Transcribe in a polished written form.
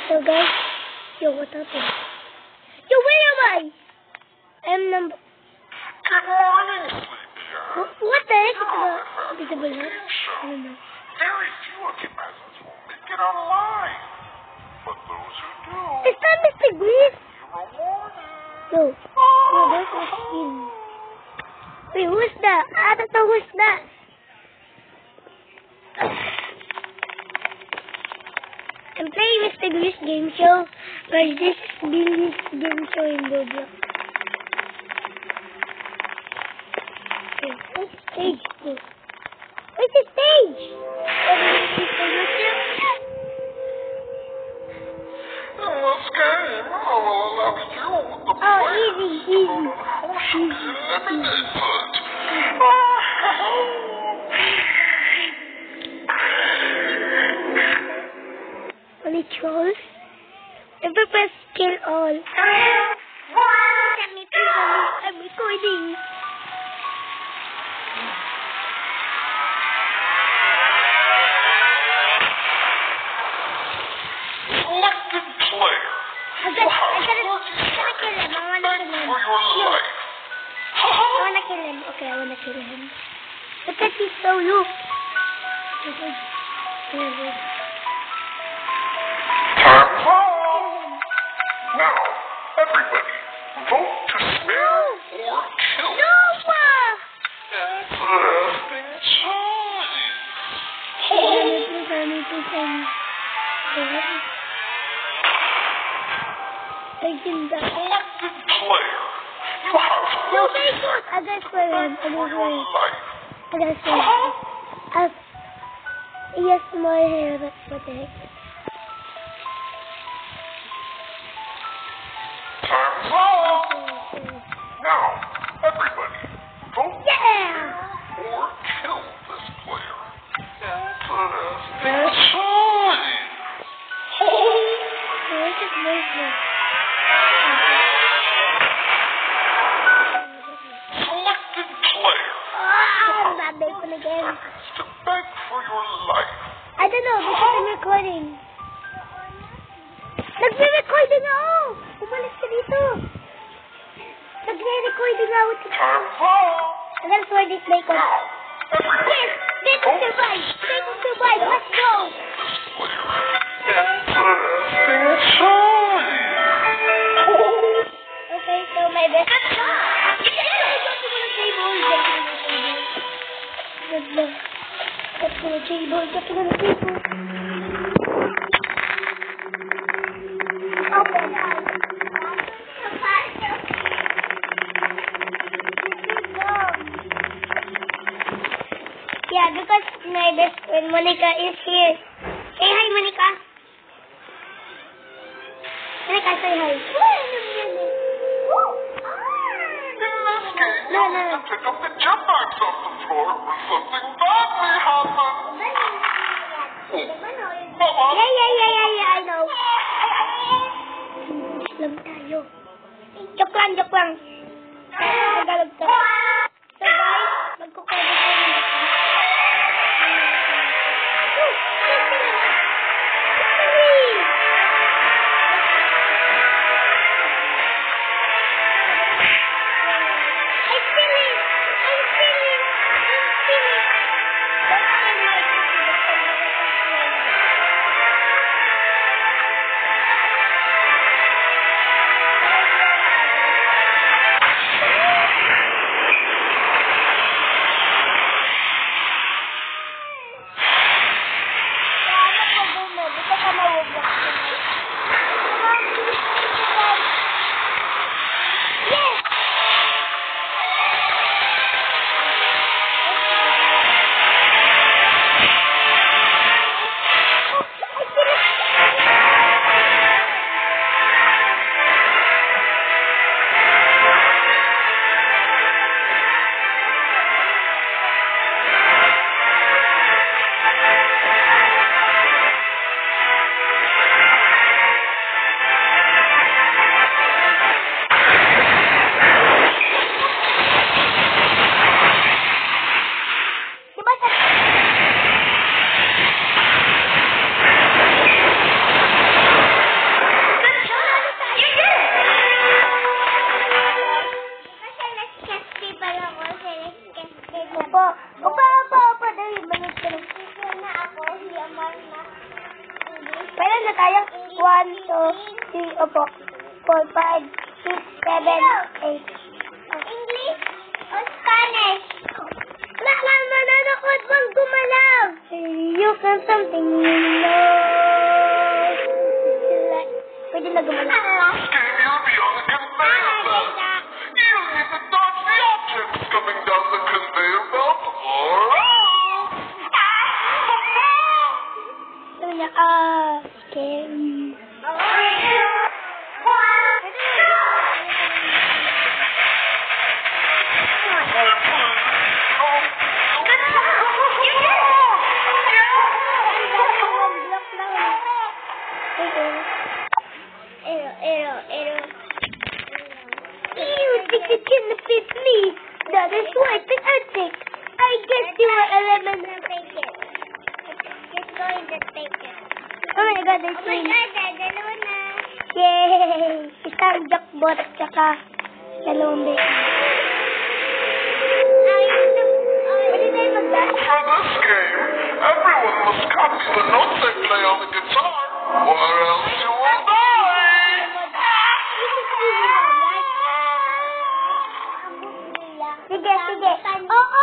So guys, yo, what happened? Yo, where am I? I'm number... Good morning, Sleepyhead. What the heck is the invisible head? I don't know. Very few of you peasants will make it alive. But those who do, Is that Mr. Green? you're rewarded. No. No, that's Mr. Green. Wait, who's that? I don't know who's that. I'm playing Mr. Green's game show, but this is Billy's game show in Roblox. Okay, where's the stage? Where's the stage? In this game, I will allow you, the players, easy. to vote on who should be eliminated. Only trolls? Never press kill all. I'm recording. Selected player. I gotta kill him. I wanna kill him. For your life. I wanna kill him. Okay, I wanna kill him. Look at his so look. Time's up. Now, everybody, vote to spare or kill. Interesting Selected player. You have 30 I gotta spray him. for your life. I gotta spray him. He has more hair, but what the heck? Time's up. Now, everybody, vote or kill this player. Interesting choice. Where's his movement? Selected player. I'm not making again. Seconds to beg for your life. I don't know, because I'm recording. Nagre-recording ako! Bumalik ka dito. Nagre-recording ako. Time's up. And that's why this bacon. Now, everybody, Yes! Bacon survive! Bacon survive! Let's go! this player. Interesting choice. Okay, so my best. Get to the table. Get to the table. Okay, guys. Yeah, because my best friend Monica is here. Say hi, Monica. Monica, say hi. In this game, No, you no. need to pick up the jump bags off the floor or something bad may happen. Mama. Yeah, I know. Lang tayo. Joke lang. Tagalog to. So guys, magkukwento tayo ng tayo. 1, 2, 3, opo. 4, 5, 6, 7, 8. English o Spanish? Mananakot bang gumalaw? You can something Pwede na gumalaw. Steve, you'll be on the conveyor belt. You need to dodge the objects coming down the conveyor belt. Scary. You can fit me. That is why I think. I guess you are element. Just going to take it. Oh my God, Oh my God, dalawa na. Yay! Isang jackbot at saka dalawang baby. Pwede tayo mag-dash. For this game, everyone must copy the notes they play on the guitar, or else you will die. Sige, sige. Oo,